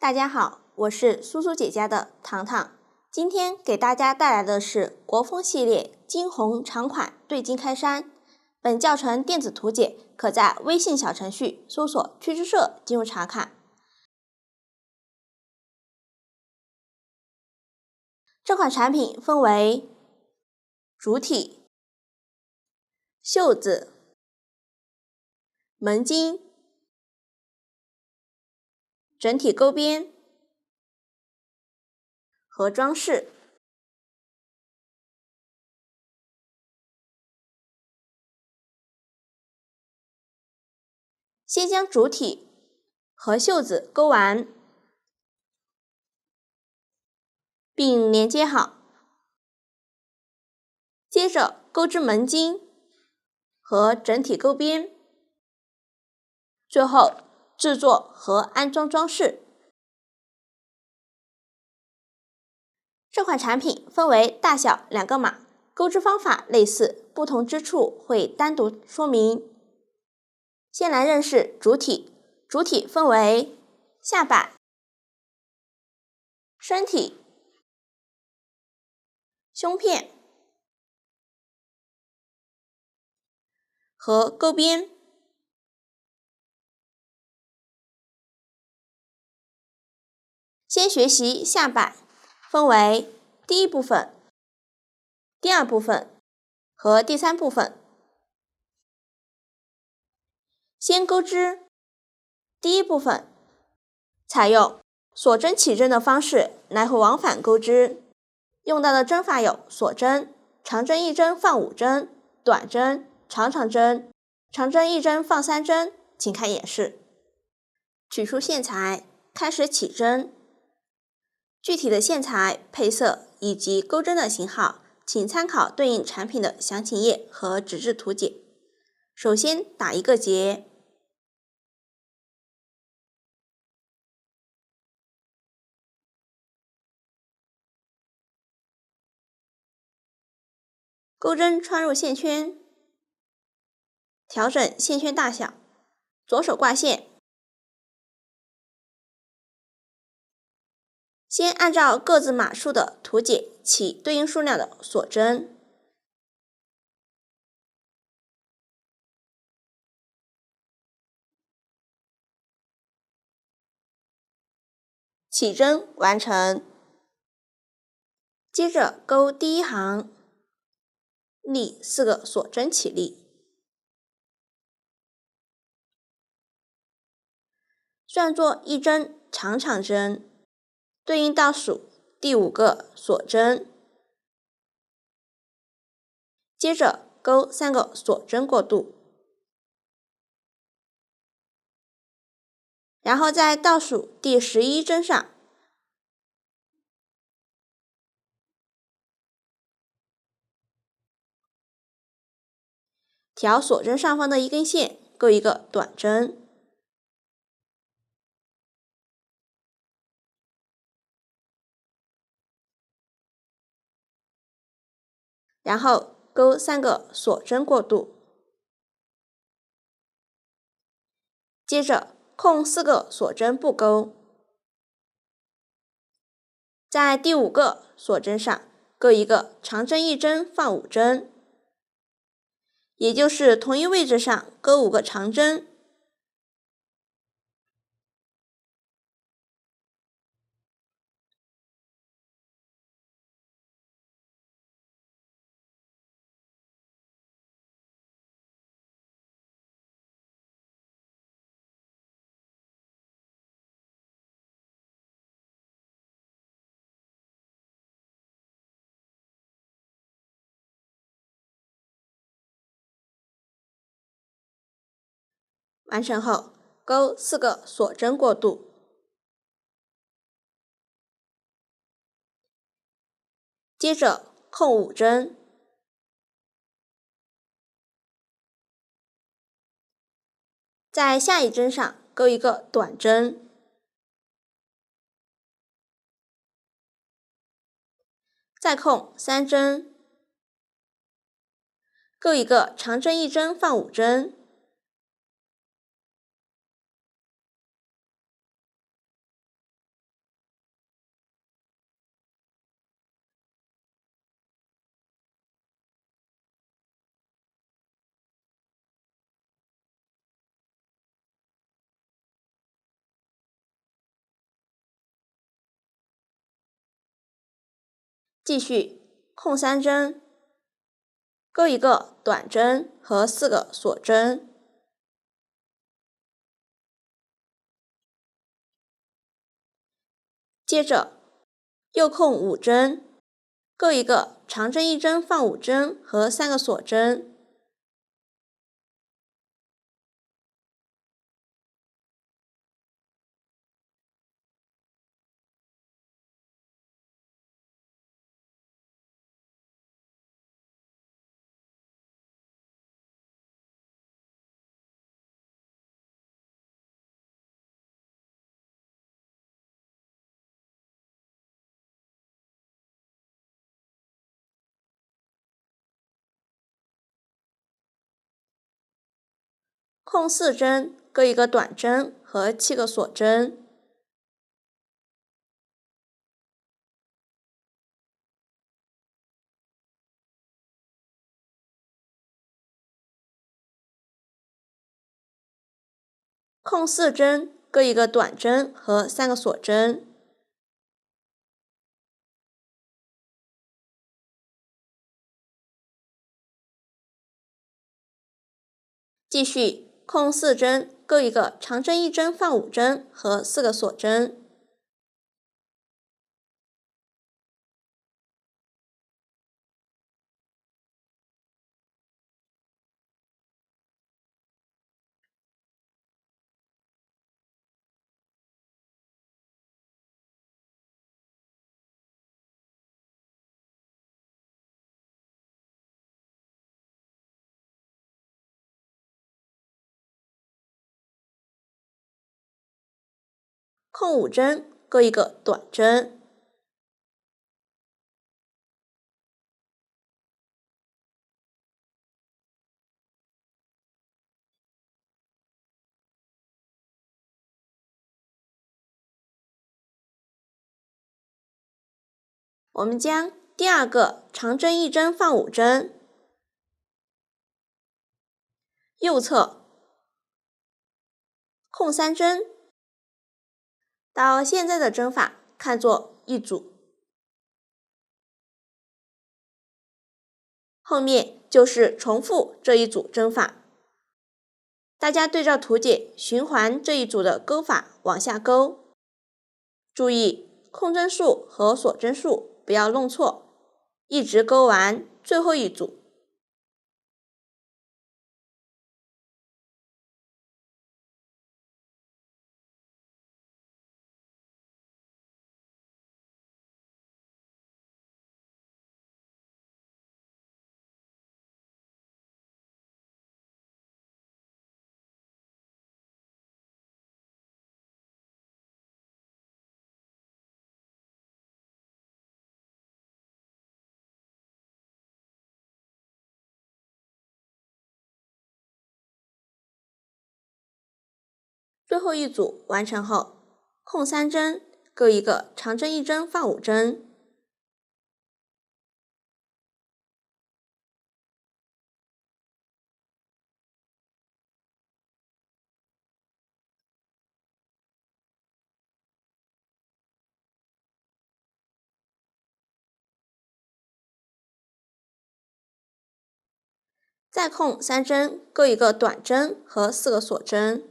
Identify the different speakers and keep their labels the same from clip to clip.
Speaker 1: 大家好，我是苏苏姐家的糖糖，今天给大家带来的是国风系列金红长款对襟开衫。本教程电子图解可在微信小程序搜索“趣之社”进入查看。这款产品分为主体、袖子、门襟、整体钩边和装饰。先将主体和袖子钩完，并连接好，接着钩织门襟和整体钩边，最后制作和安装装饰。这款产品分为大小2个码，钩织方法类似，不同之处会单独说明。先来认识主体，主体分为下摆、身体、胸片和钩边。先学习下摆，分为第一部分、第二部分和第三部分。先钩织第一部分，采用锁针起针的方式来回往返钩织，用到的针法有锁针、长针1针放5针、短针、长针、长针1针放3针，请看演示。取出线材，开始起针。具体的线材、配色以及钩针的型号，请参考对应产品的详情页和纸质图解。首先打一个结，钩针穿入线圈，调整线圈大小，左手挂线，先按照各自码数的图解起对应数量的锁针，起针完成。接着钩第一行，立4个锁针起立，算作1针长针，对应倒数第5个锁针。接着钩3个锁针过渡，然后在倒数第11针上调锁针上方的一根线，钩一个短针，然后钩3个锁针过渡，接着空4个锁针不钩，在第5个锁针上钩一个长针1针放5针，也就是同一位置上钩5个长针。完成后，钩4个锁针过渡，接着空5针，在下一针上钩一个短针，再空3针，钩一个长针1针放5针，继续空3针，钩一个短针和4个锁针。接着又空5针，钩一个长针1针放5针和3个锁针。空4针，钩一个短针和7个锁针。空4针，钩一个短针和3个锁针。继续空4针，钩一个长针1针放5针和4个锁针。空5针，钩一个短针。我们将第2个长针1针放5针，右侧空3针，到现在的针法看作一组，后面就是重复这一组针法。大家对照图解循环这一组的钩法往下钩，注意空针数和锁针数不要弄错，一直钩完最后一组。最后一组完成后，空3针，钩一个长针1针放5针。再空3针，钩一个短针和4个锁针。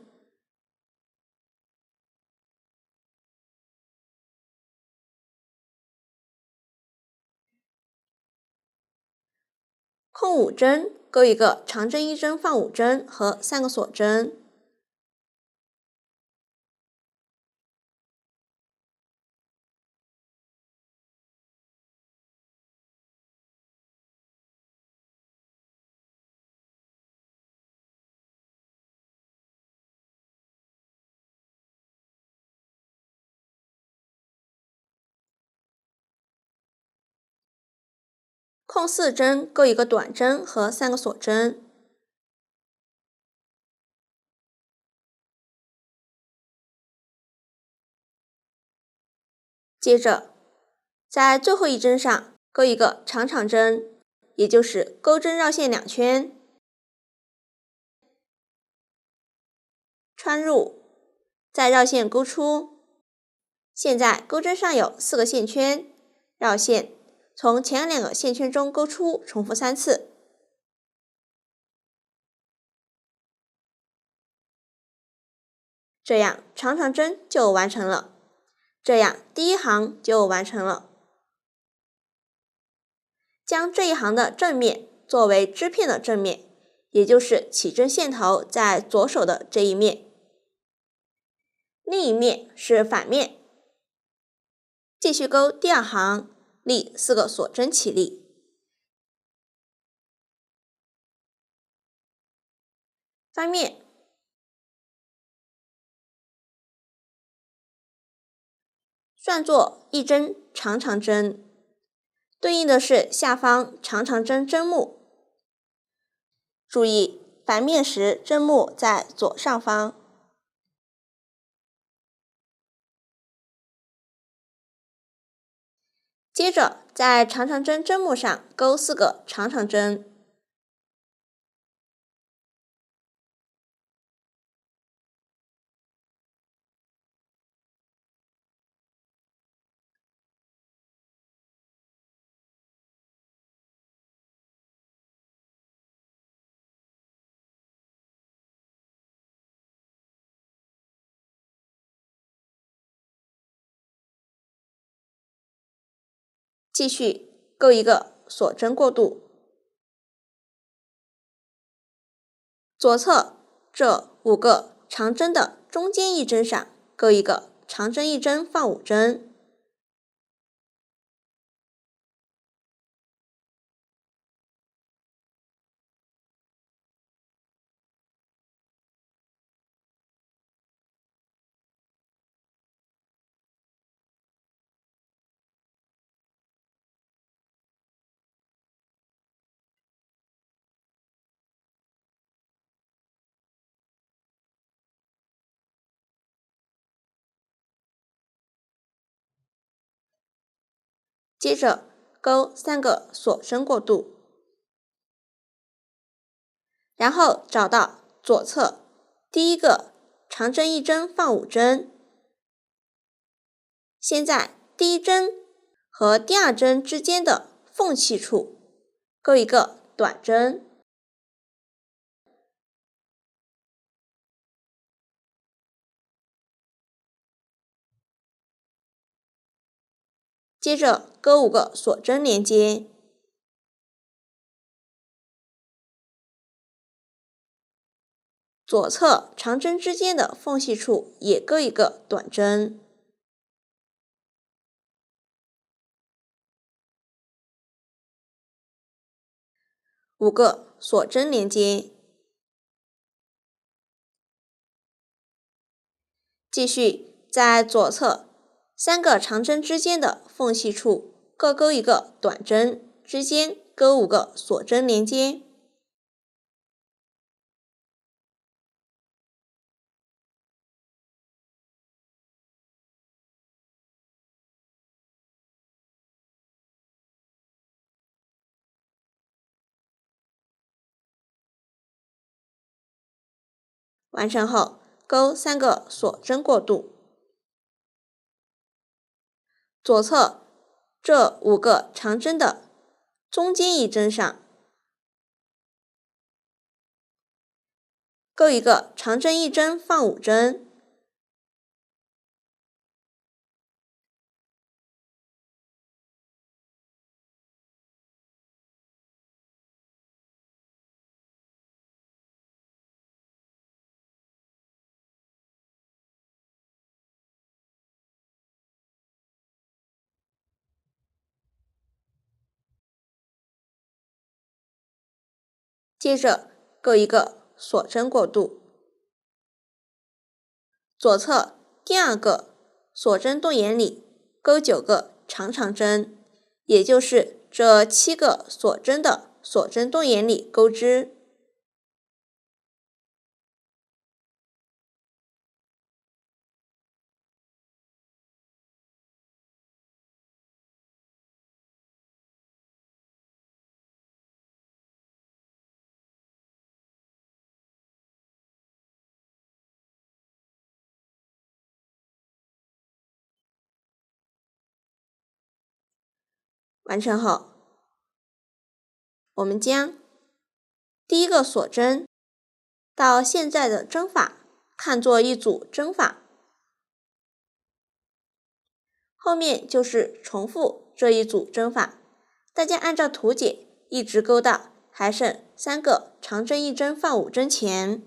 Speaker 1: 空5针，钩一个长针1针放5针和3个锁针。空4针，钩一个短针和3个锁针。接着，在最后一针上钩一个长长针，也就是钩针绕线2圈，穿入，再绕线钩出。现在钩针上有4个线圈，绕线，从前2个线圈中勾出，重复3次。这样长长针就完成了。这样第1行就完成了。将这一行的正面作为织片的正面，也就是起针线头在左手的这一面，另一面是反面。继续钩第2行，立4个锁针起立。翻面，算作1针长长针，对应的是下方长长针针目。注意反面时针目在左上方。接着在长长针针目上钩4个长长针。继续钩一个锁针过渡。左侧这5个长针的中间一针上钩一个长针1针放5针。接着钩3个锁针过渡，然后找到左侧第1个长针1针放5针。先在第1针和第2针之间的缝隙处钩一个短针，接着钩5个锁针连接。左侧长针之间的缝隙处也钩一个短针。5个锁针连接。继续在左侧3个长针之间的缝隙处各钩一个短针，之间钩5个锁针连接。完成后钩3个锁针过渡。左侧这5个长针的中间一针上钩一个长针1针放5针。接着钩一个锁针过渡。左侧第2个锁针洞眼里钩9个长长针，也就是这7个锁针的锁针洞眼里钩织。完成后，我们将第一个锁针到现在的针法看作一组针法，后面就是重复这一组针法，大家按照图解一直勾到还剩3个长针1针放5针前。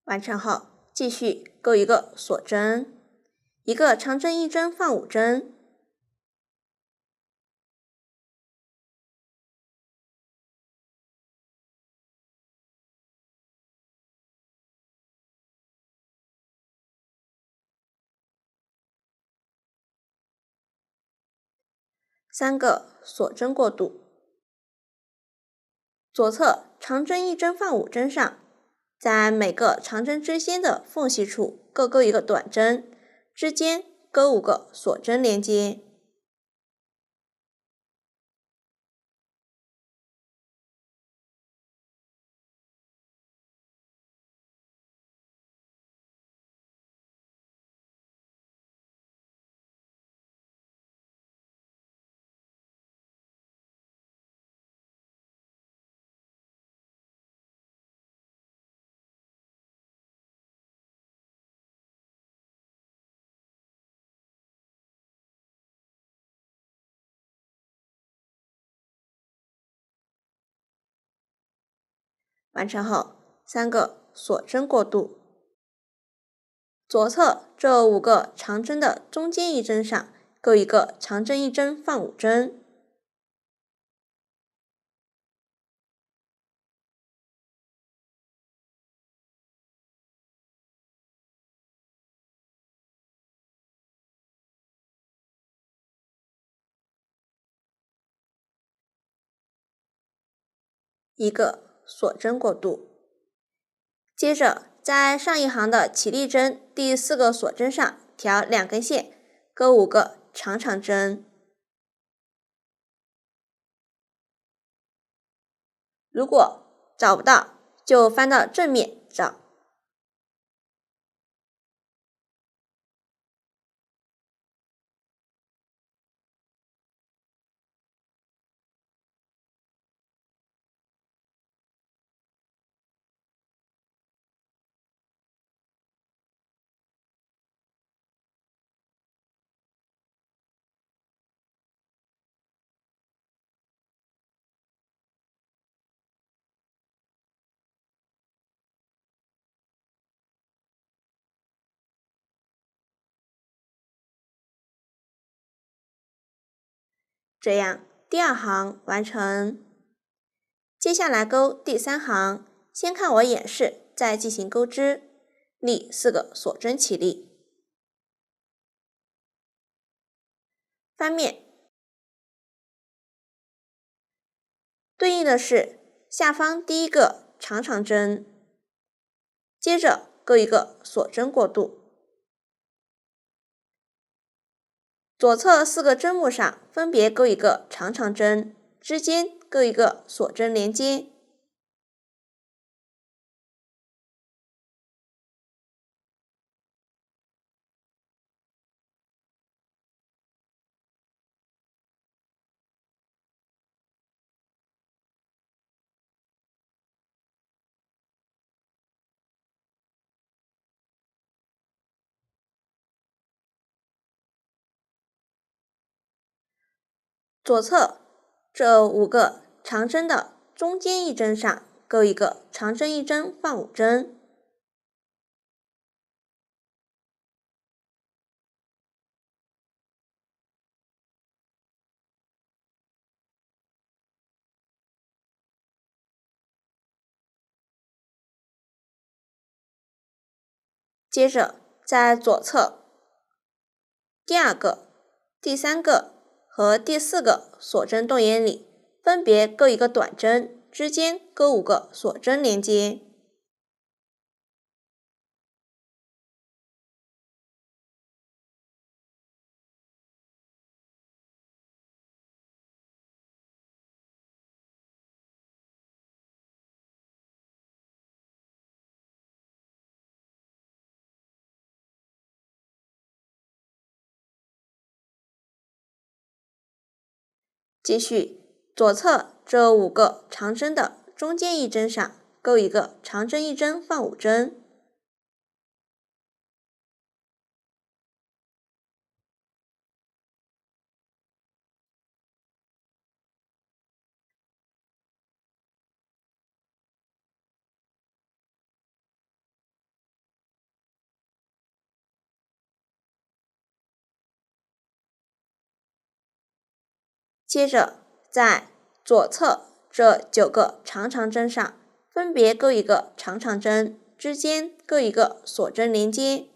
Speaker 1: 完成后，继续钩一个锁针，一个长针1针放5针，3个锁针过渡，左侧长针1针放5针上，在每个长针之间的缝隙处各钩一个短针，之间钩5个锁针连接。完成后，3个锁针过渡，左侧这5个长针的中间一针上钩一个长针1针放5针，一个锁针过渡。接着在上一行的起立针第4个锁针上调2根线，钩5个长长针。如果找不到，就翻到正面找。这样第2行完成。接下来钩第3行，先看我演示，再进行钩织，立4个锁针起立。翻面，对应的是下方第1个长长针，接着钩一个锁针过渡。左侧4个针目上分别钩一个长长针，之间钩一个锁针连接。左侧这5个长针的中间一针上钩一个长针1针放5针，接着在左侧第2个、第3个和第4个锁针动眼里分别钩一个短针，之间钩5个锁针连接。继续，左侧这5个长针的中间一针上钩一个长针1针放5针。接着，在左侧这9个长针上分别钩一个长针，之间钩一个锁针连接。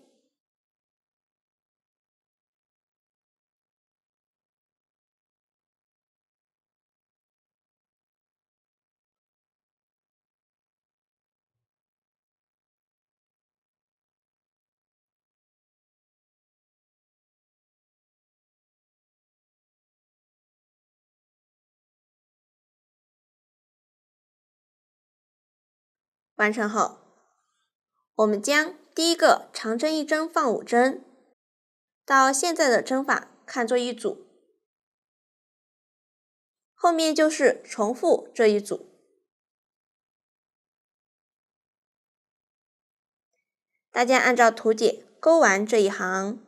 Speaker 1: 完成后，我们将第1个长针1针放5针，到现在的针法看作一组，后面就是重复这一组。大家按照图解钩完这一行。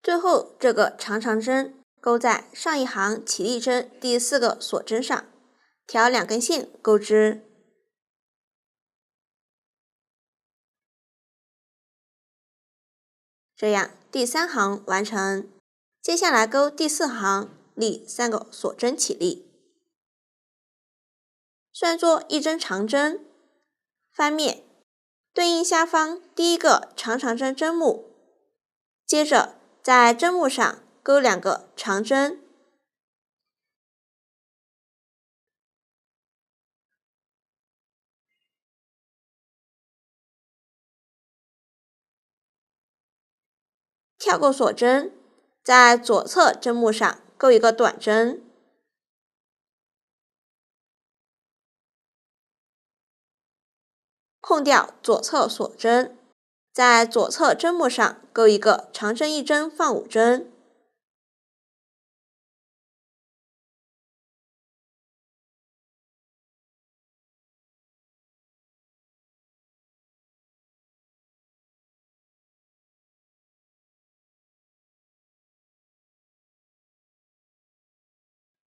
Speaker 1: 最后这个长针钩在上一行起立针第4个锁针上，调2根线钩织。这样第3行完成。接下来钩第4行，立3个锁针起立，算作1针长针，翻面，对应下方第1个长针针目，接着在针目上钩2个长针，跳过锁针，在左侧针目上钩一个短针，空掉左侧锁针，在左侧针目上钩一个长针1针放5针，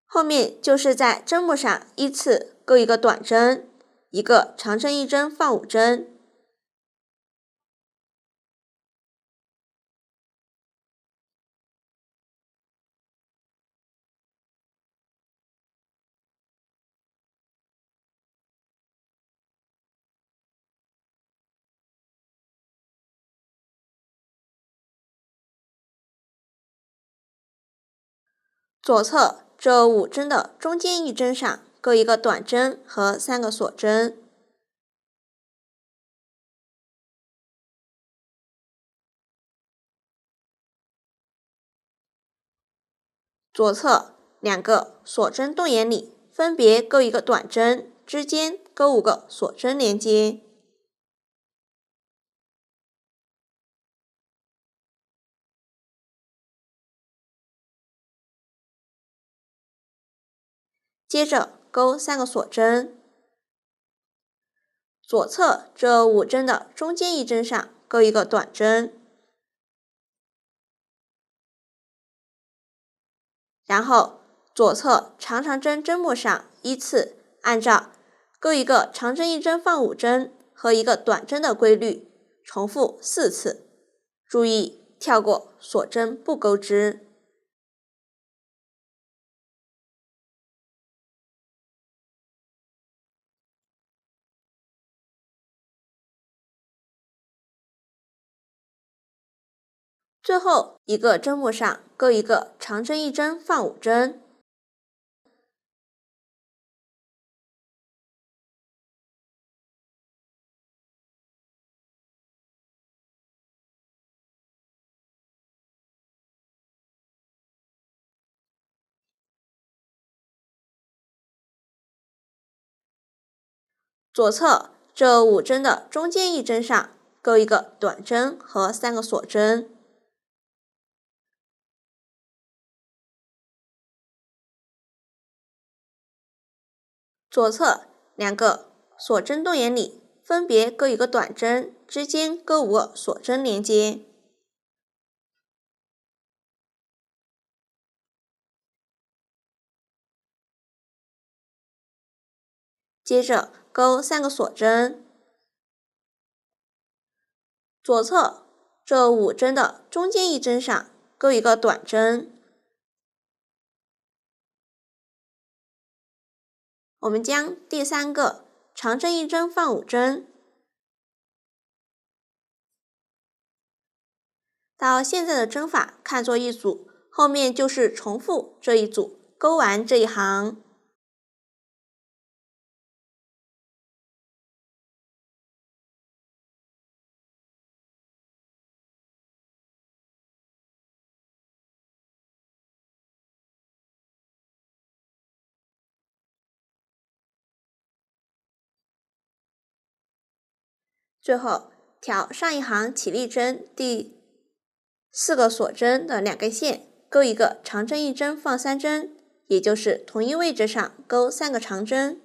Speaker 1: 后面就是在针目上依次钩一个短针，一个长针1针放5针，左侧这5针的中间一针上钩一个短针和3个锁针，左侧2个锁针动眼里分别钩一个短针，之间钩5个锁针连接。接着钩3个锁针，左侧这5针的中间一针上钩一个短针，然后左侧长针针目上依次按照钩一个长针1针放5针和一个短针的规律重复4次。注意跳过锁针不钩织。最后一个针目上钩一个长针1针放5针，左侧这5针的中间1针上钩一个短针和3个锁针，左侧2个锁针洞眼里分别钩一个短针，之间钩5个锁针连接。接着钩3个锁针，左侧这5针的中间1针上钩一个短针。我们将第3个长针1针放5针。到现在的针法看作一组，后面就是重复这一组，钩完这一行。最后挑上一行起立针第4个锁针的2根线，钩一个长针1针放3针，也就是同一位置上钩3个长针。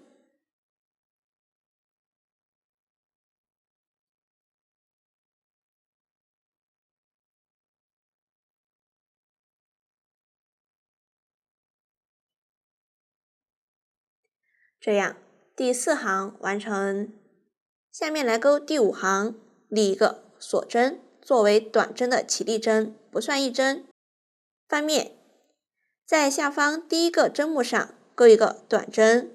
Speaker 1: 这样第4行完成。下面来钩第5行，立一个锁针作为短针的起立针，不算1针。翻面，在下方第1个针目上钩一个短针，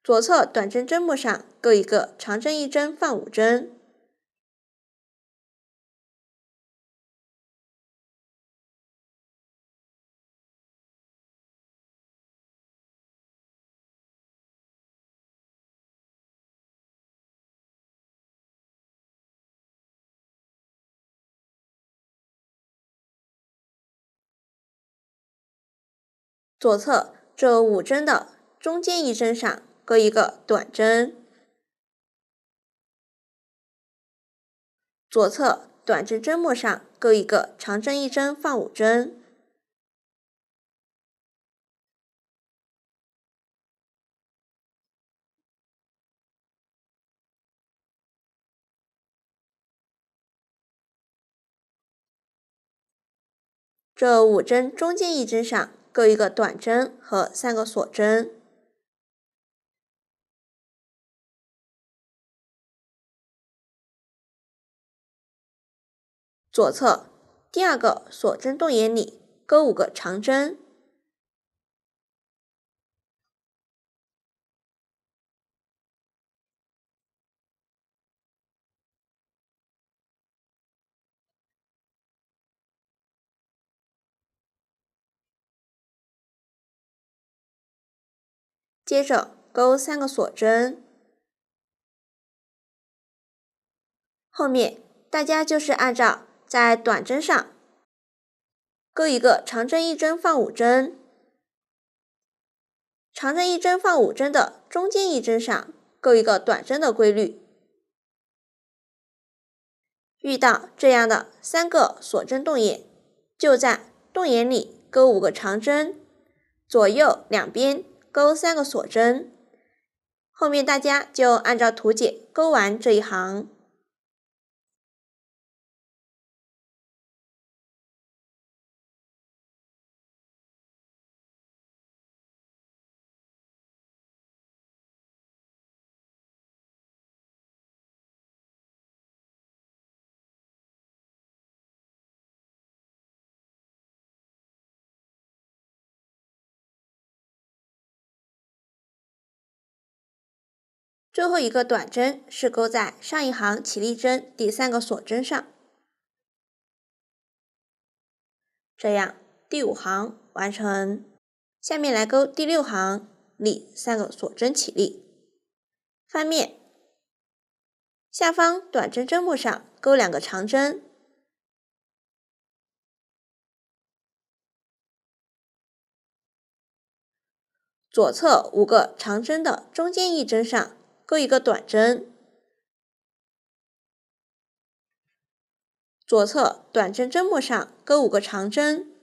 Speaker 1: 左侧短针针目上钩一个长针1针放5针。左侧这5针的中间1针上钩一个短针，左侧短针针目上钩一个长针1针放5针。这5针中间1针上钩一个短针和3个锁针。左侧第2个锁针洞眼里钩5个长针，接着钩3个锁针。后面大家就是按照在短针上钩一个长针1针放5针，长针1针放5针的中间1针上钩一个短针的规律。遇到这样的3个锁针洞眼，就在洞眼里钩5个长针，左右两边钩3个锁针。后面大家就按照图解钩完这一行。最后一个短针是勾在上一行起立针第3个锁针上。这样第5行完成。下面来勾第6行，立3个锁针起立。翻面，下方短针针目上勾2个长针，左侧5个长针的中间一针上勾一个短针，左侧短针针目上勾5个长针，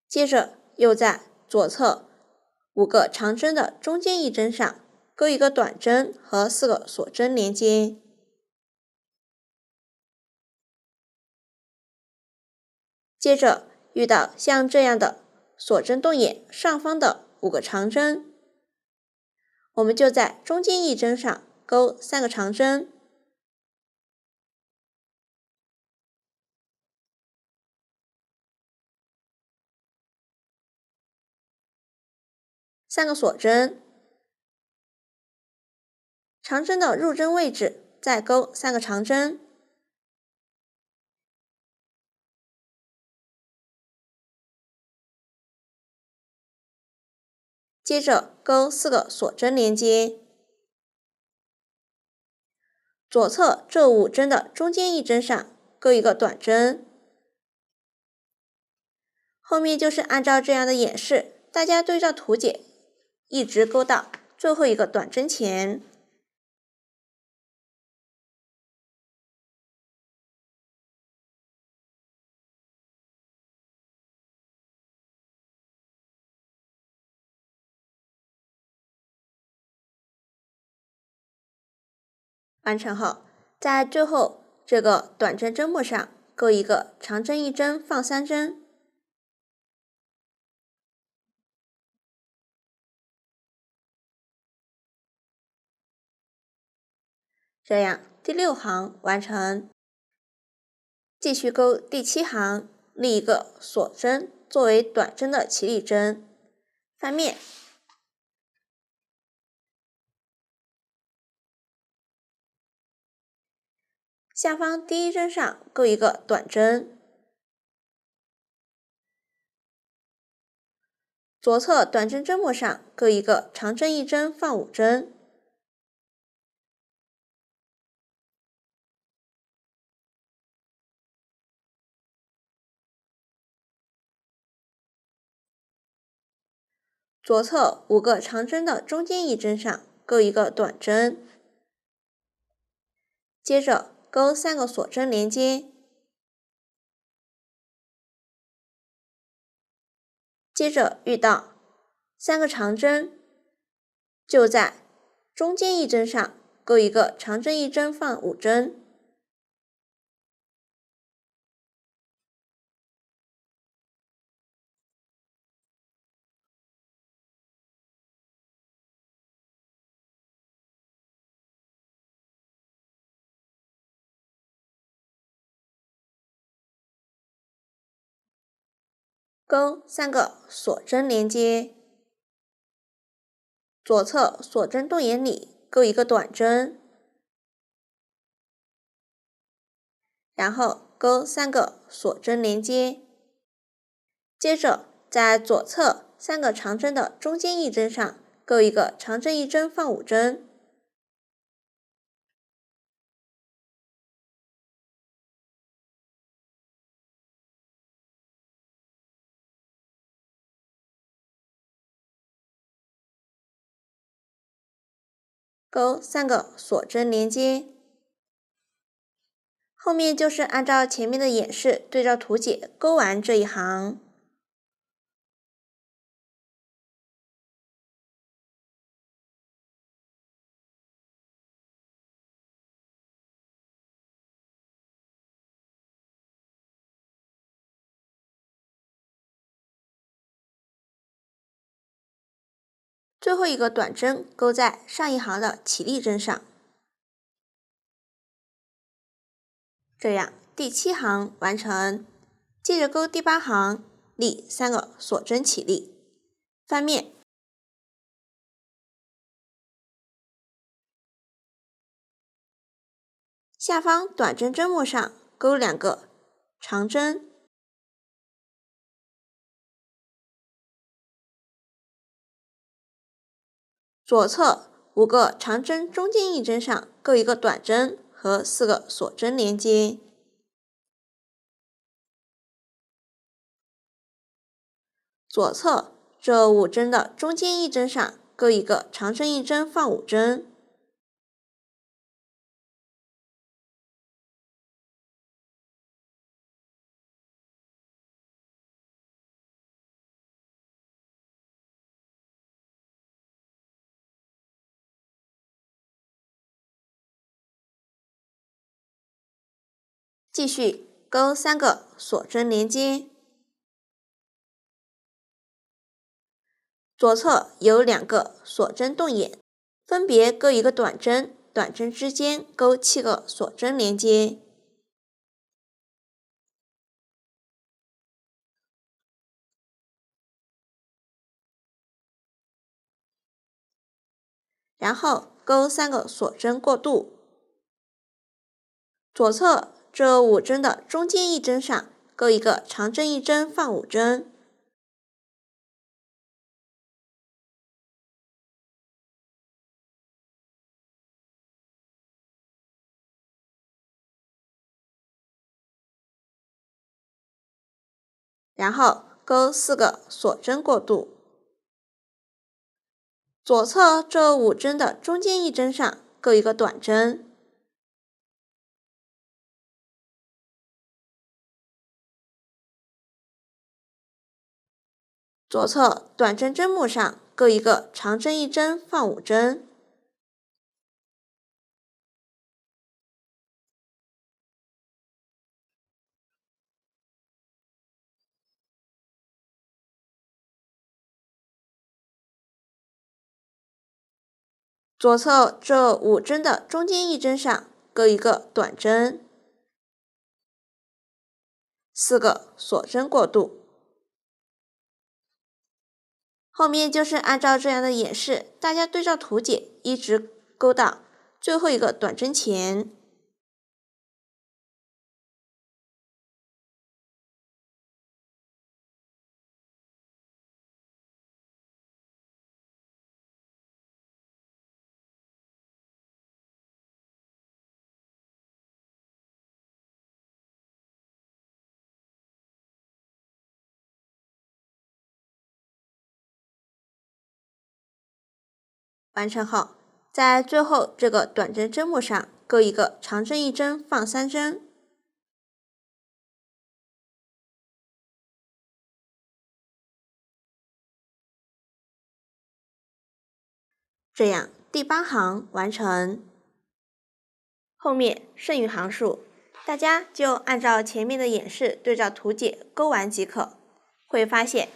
Speaker 1: 接着又在左侧5个长针的中间一针上勾一个短针和4个锁针连接。接着遇到像这样的锁针洞眼上方的5个长针，我们就在中间一针上勾3个长针，3个锁针，长针的入针位置再勾3个长针，接着勾4个锁针连接。左侧这5针的中间一针上勾一个短针，后面就是按照这样的演示，大家对照图解，一直勾到最后一个短针前。完成后，在最后这个短针针目上勾一个长针一针放3针，这样第6行完成。继续勾第7行，立一个锁针作为短针的起立针，翻面，下方第1针上勾一个短针，左侧短针针目上勾一个长针一针放5针，左侧5个长针的中间一针上勾一个短针，接着勾3个锁针连接，接着遇到3个长针，就在中间一针上勾一个长针一针放5针，勾3个锁针连接，左侧锁针洞眼里勾一个短针，然后勾3个锁针连接，接着在左侧3个长针的中间一针上勾一个长针一针放5针，勾3个锁针连接。后面就是按照前面的演示对照图解勾完这一行。最后一个短针勾在上一行的起立针上。这样第7行完成。接着勾第8行，立3个锁针起立，翻面。下方短针针目上勾2个长针，左侧5个长针中间一针上勾一个短针和4个锁针连接。左侧这5针的中间一针上勾一个长针一针放5针。继续勾3个锁针连接。左侧有2个锁针动眼，分别勾一个短针，短针之间勾7个锁针连接。然后勾3个锁针过渡。左侧这5针的中间一针上勾一个长针一针放5针。然后勾4个锁针过渡。左侧这5针的中间一针上勾一个短针。左侧短针针目上勾一个长针一针放5针。左侧这5针的中间一针上勾一个短针，4个锁针过渡。后面就是按照这样的演示，大家对照图解，一直勾到最后一个短针前。完成后，在最后这个短针针目上勾一个长针一针放3针。这样第8行完成。后面剩余行数，大家就按照前面的演示对照图解勾完即可。会发现，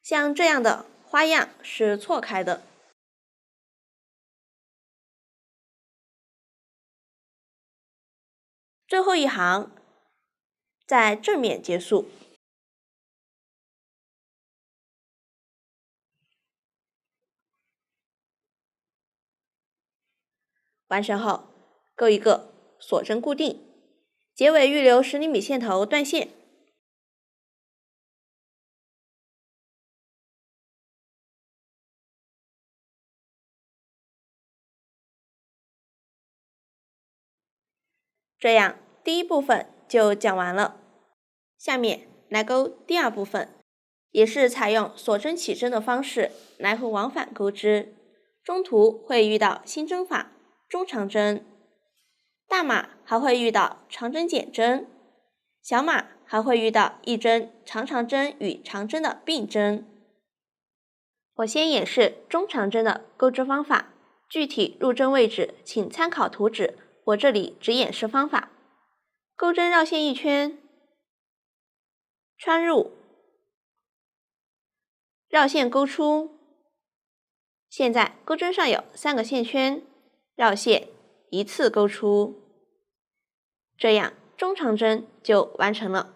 Speaker 1: 像这样的花样是错开的。最后一行在正面结束。完成后，勾一个锁针固定，结尾预留10厘米线头断线。这样第1部分就讲完了。下面来勾第2部分，也是采用锁针起针的方式来回往返钩织，中途会遇到新针法中长针，大码还会遇到长针减针，小码还会遇到一针长长针与长针的并针。我先演示中长针的钩织方法，具体入针位置请参考图纸，我这里只演示方法。钩针绕线1圈，穿入，绕线钩出。现在钩针上有3个线圈，绕线一次钩出。这样中长针就完成了。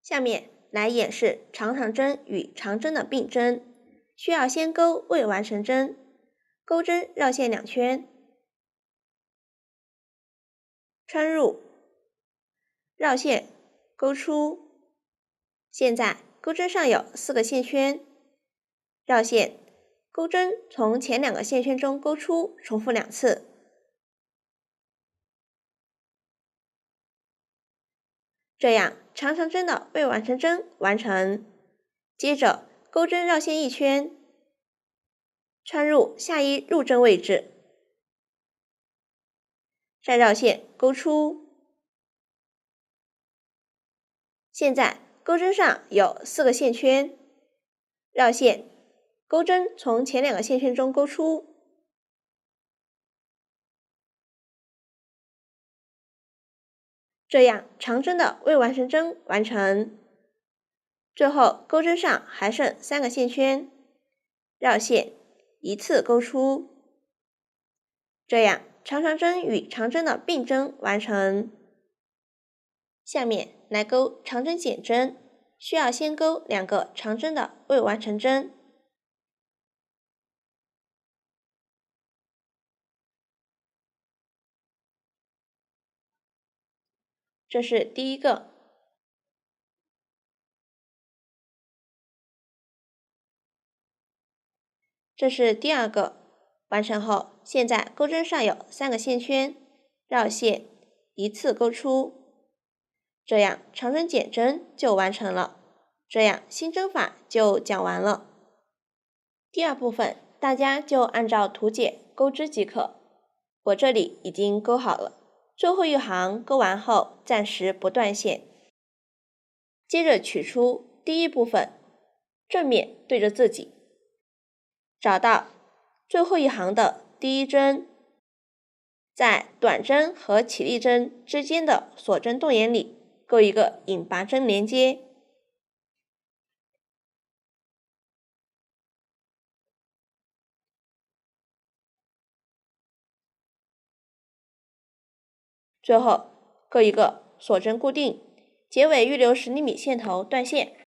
Speaker 1: 下面来演示长长针与长针的并针，需要先钩未完成针，钩针绕线2圈，穿入，绕线，钩出。现在钩针上有4个线圈，绕线，钩针从前2个线圈中钩出，重复2次。这样长长针的未完成针完成。接着钩针绕线1圈，穿入下一入针位置，再绕线钩出。现在钩针上有4个线圈，绕线，钩针从前2个线圈中钩出。这样长针的未完成针完成。最后钩针上还剩3个线圈，绕线，一次钩出。这样长长针与长针的并针完成。下面来钩长针减针，需要先钩2个长针的未完成针。这是第一个，这是第二个。完成后，现在钩针上有3个线圈，绕线，一次钩出。这样长针减针就完成了。这样新针法就讲完了。第二部分大家就按照图解钩织即可。我这里已经钩好了，最后一行钩完后暂时不断线。接着取出第一部分，正面对着自己，找到最后一行的第一针，在短针和起立针之间的锁针洞眼里钩一个引拔针连接。最后钩一个锁针固定，结尾预留10厘米线头断线。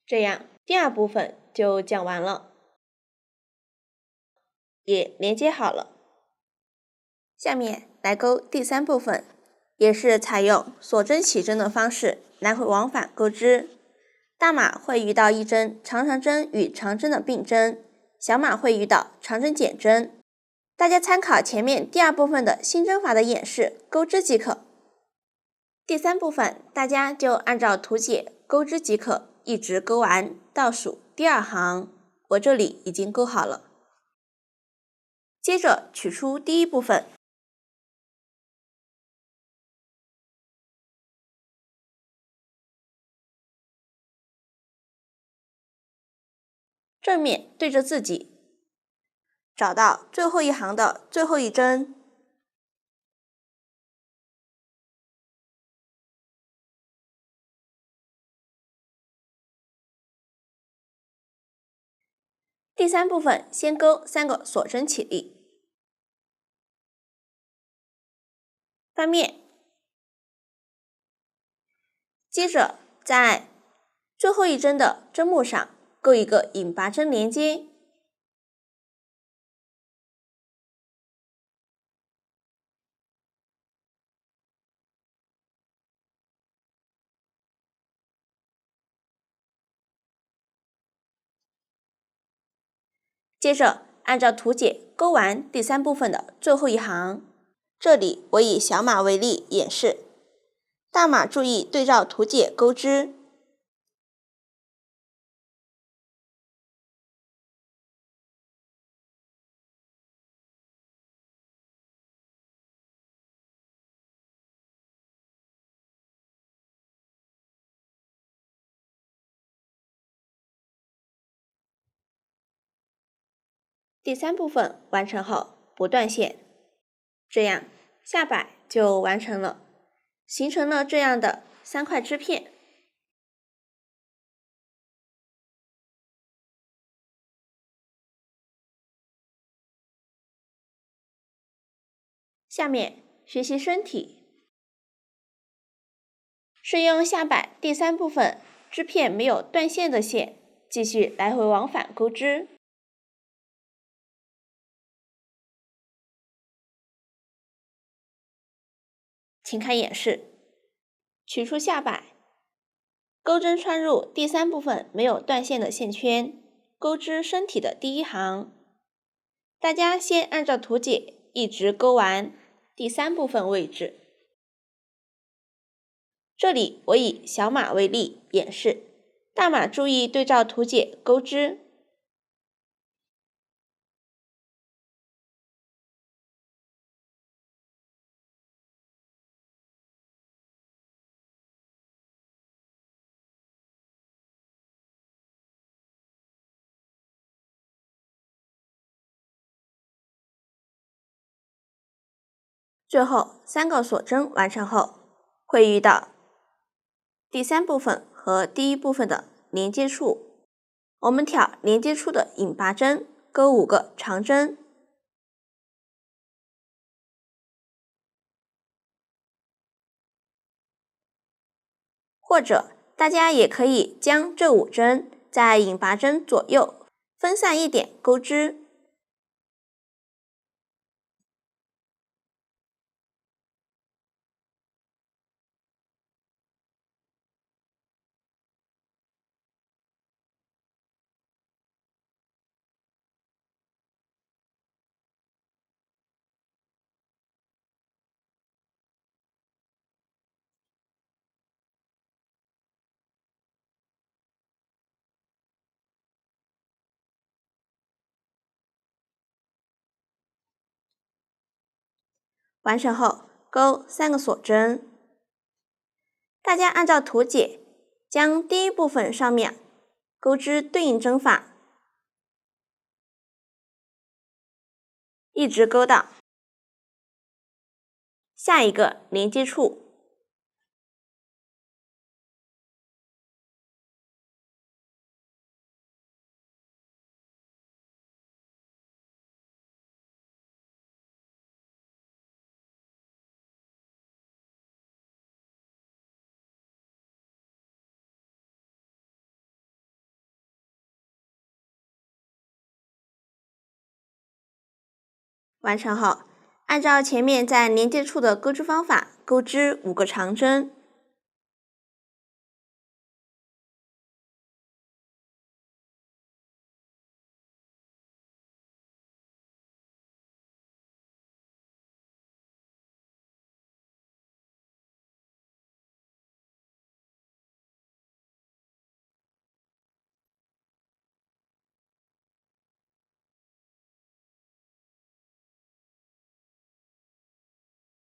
Speaker 1: 这样第二部分就讲完了，也连接好了。下面来钩第三部分，也是采用锁针起针的方式来回往返钩织。大码会遇到一针长长针与长针的并针，小码会遇到长针减针。大家参考前面第二部分的新针法的演示钩织即可。第三部分大家就按照图解钩织即可，一直钩完倒数第2行。我这里已经钩好了。接着取出第一部分，正面对着自己，找到最后一行的最后一针，第三部分先钩3个锁针起立，翻面，接着在最后一针的针目上钩一个引拔针连接，接着按照图解钩完第三部分的最后一行。这里我以小码为例演示，大码注意对照图解钩织。第三部分完成后不断线，这样下摆就完成了，形成了这样的3块织片。下面学习身体，是用下摆第3部分织片没有断线的线，继续来回往返钩织。请看演示，取出下摆，钩针穿入第3部分没有断线的线圈，钩织身体的第1行。大家先按照图解一直钩完第3部分位置。这里我以小码为例演示，大码注意对照图解钩织。最后3个锁针完成后，会遇到第3部分和第1部分的连接处，我们挑连接处的引拔针，钩5个长针。或者大家也可以将这5针在引拔针左右分散一点钩织。完成后，钩3个锁针。大家按照图解，将第1部分上面钩织对应针法，一直钩到下一个连接处。完成后，按照前面在连接处的钩织方法钩织5个长针。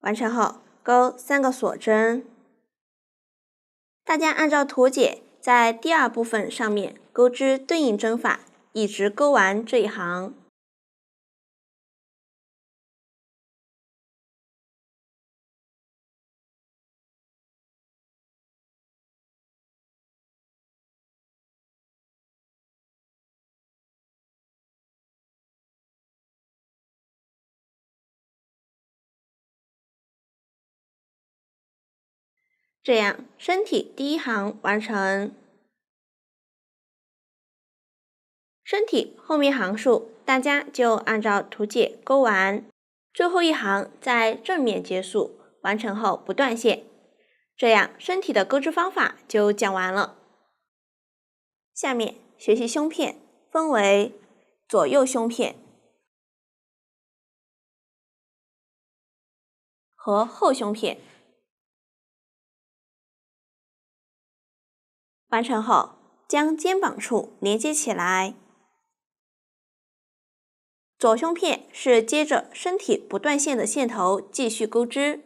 Speaker 1: 完成后，钩3个锁针。大家按照图解，在第2部分上面钩织对应针法，一直钩完这一行。这样，身体第1行完成。身体后面行数，大家就按照图解钩完，最后一行在正面结束，完成后不断线。这样，身体的钩织方法就讲完了。下面学习胸片，分为左右胸片和后胸片。完成后，将肩膀处连接起来。左胸片是接着身体不断线的线头继续钩织，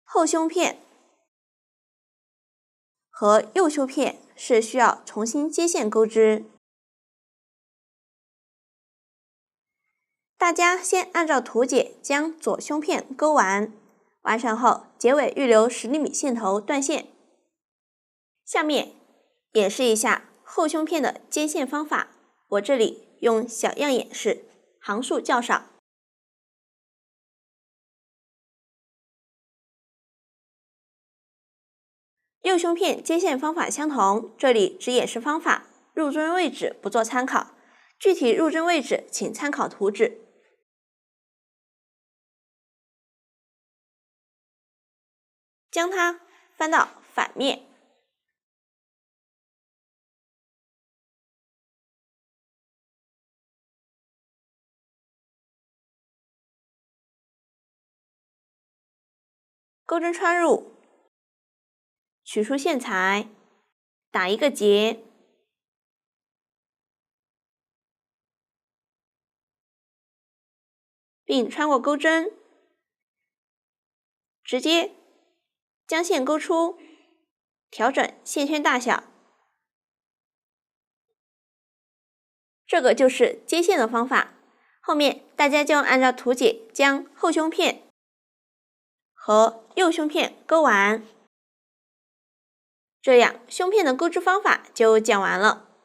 Speaker 1: 后胸片和右胸片是需要重新接线钩织。大家先按照图解将左胸片钩完，完成后结尾预留10厘米线头断线。下面演示一下后胸片的接线方法，我这里用小样演示，行数较少。右胸片接线方法相同，这里只演示方法，入针位置不做参考，具体入针位置请参考图纸。将它翻到反面，钩针穿入，取出线材，打一个结，并穿过钩针，直接将线勾出，调整线圈大小。这个就是接线的方法，后面大家就按照图解将后胸片和右胸片钩完，这样胸片的钩织方法就讲完了。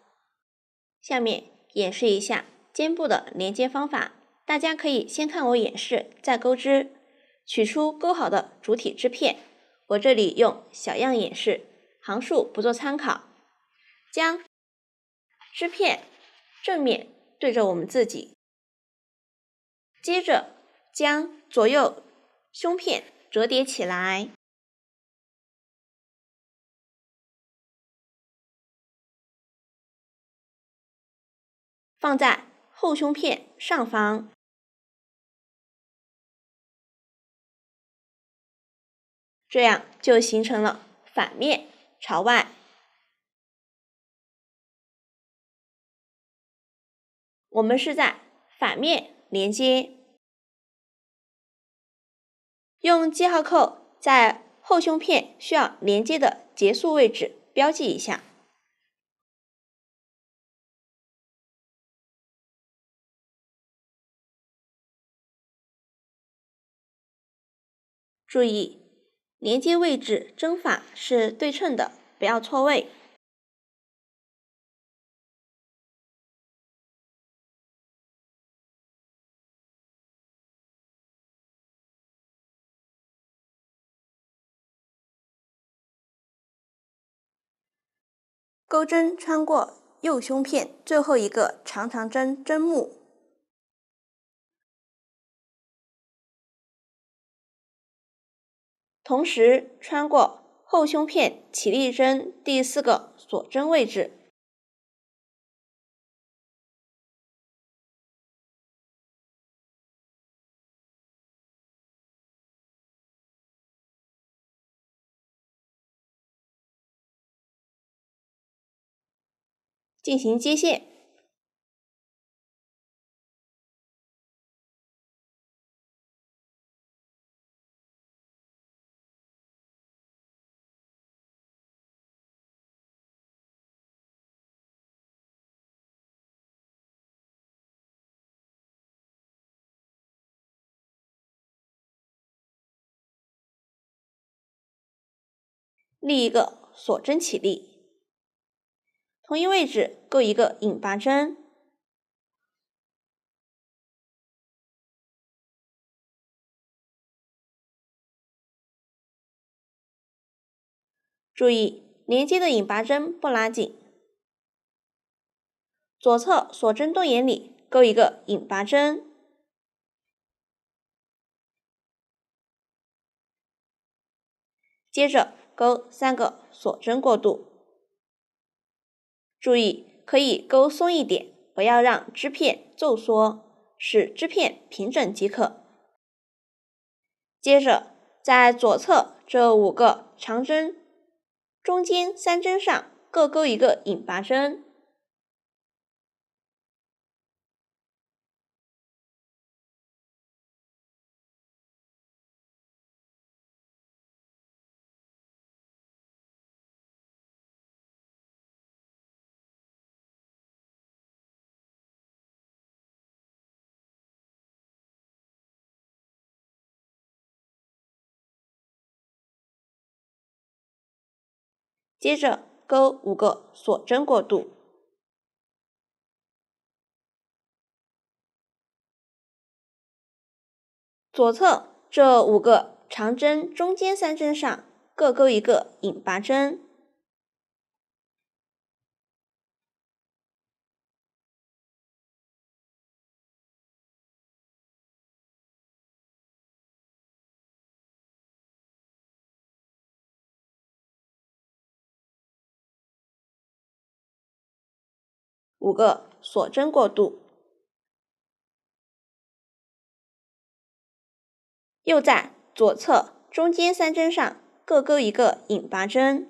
Speaker 1: 下面演示一下肩部的连接方法，大家可以先看我演示，再钩织，取出钩好的主体织片。我这里用小样演示，行数不做参考。将织片正面对着我们自己，接着将左右胸片折叠起来，放在后胸片上方，这样就形成了反面朝外。我们是在反面连接，用记号扣在后胸片需要连接的结束位置标记一下。注意，连接位置针法是对称的，不要错位。钩针穿过右胸片最后一个长长针针目，同时穿过后胸片起立针第4个锁针位置，进行接线。立一个锁针起立，同一位置钩一个引拔针，注意连接的引拔针不拉紧，左侧锁针洞眼里钩一个引拔针，接着钩3个锁针过渡。注意可以钩松一点，不要让织片皱缩，使织片平整即可。接着在左侧这5个长针中间3针上各钩一个引拔针，接着钩5个锁针过渡。左侧这5个长针中间3针上各钩一个引拔针。5个锁针过渡。又在左侧中间3针上各钩一个引拔针。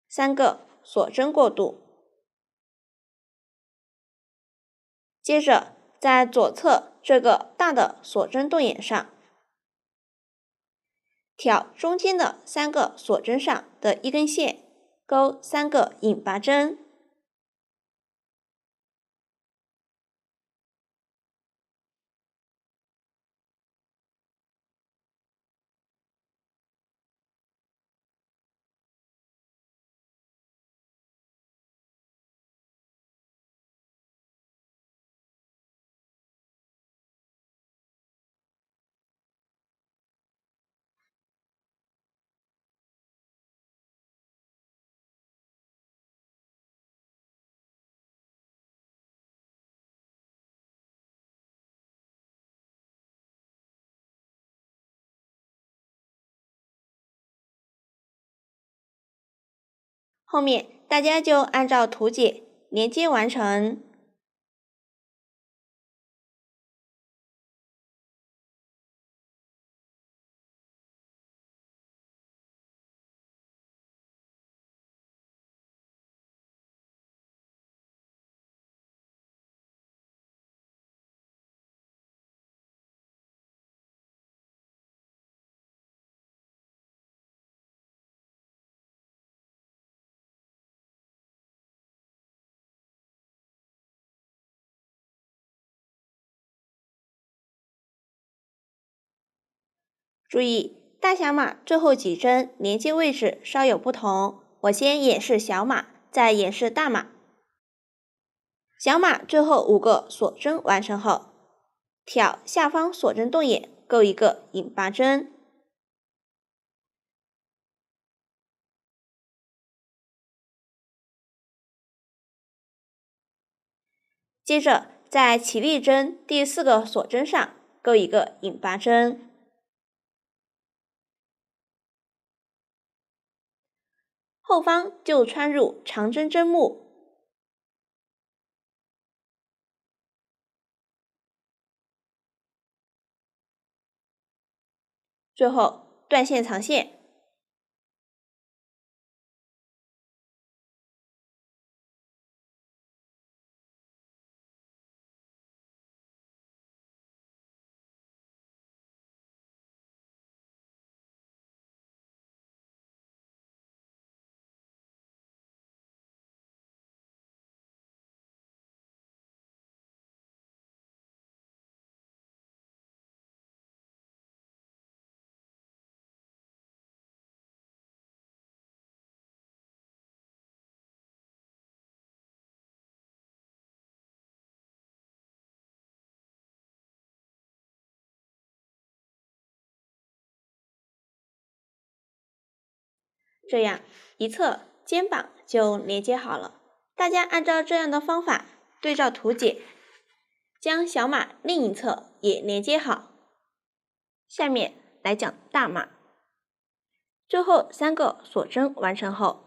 Speaker 1: 3个锁针过渡。接着在左侧这个大的锁针洞眼上，挑中间的3个锁针上的一根线，钩3个引拔针。后面大家就按照图解连接完成。注意，大小码最后几针连接位置稍有不同，我先演示小码，再演示大码。小码最后5个锁针完成后，挑下方锁针洞眼钩一个引拔针。接着在起立针第4个锁针上钩一个引拔针。后方就穿入长针针目，最后断线藏线。这样一侧肩膀就连接好了。大家按照这样的方法对照图解，将小码另一侧也连接好。下面来讲大码。最后3个锁针完成后，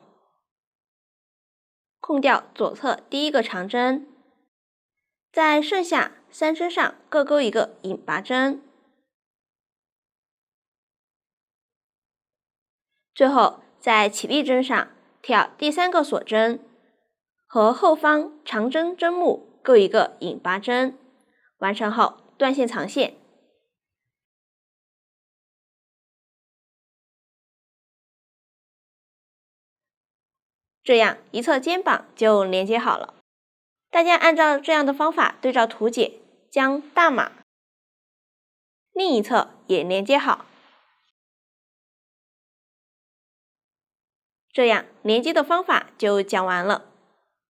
Speaker 1: 空掉左侧第1个长针，在剩下3针上各钩一个引拔针。最后在起立针上挑第3个锁针，和后方长针针目钩一个引拔针。完成后断线藏线。这样一侧肩膀就连接好了。大家按照这样的方法对照图解，将大码另一侧也连接好。这样连接的方法就讲完了。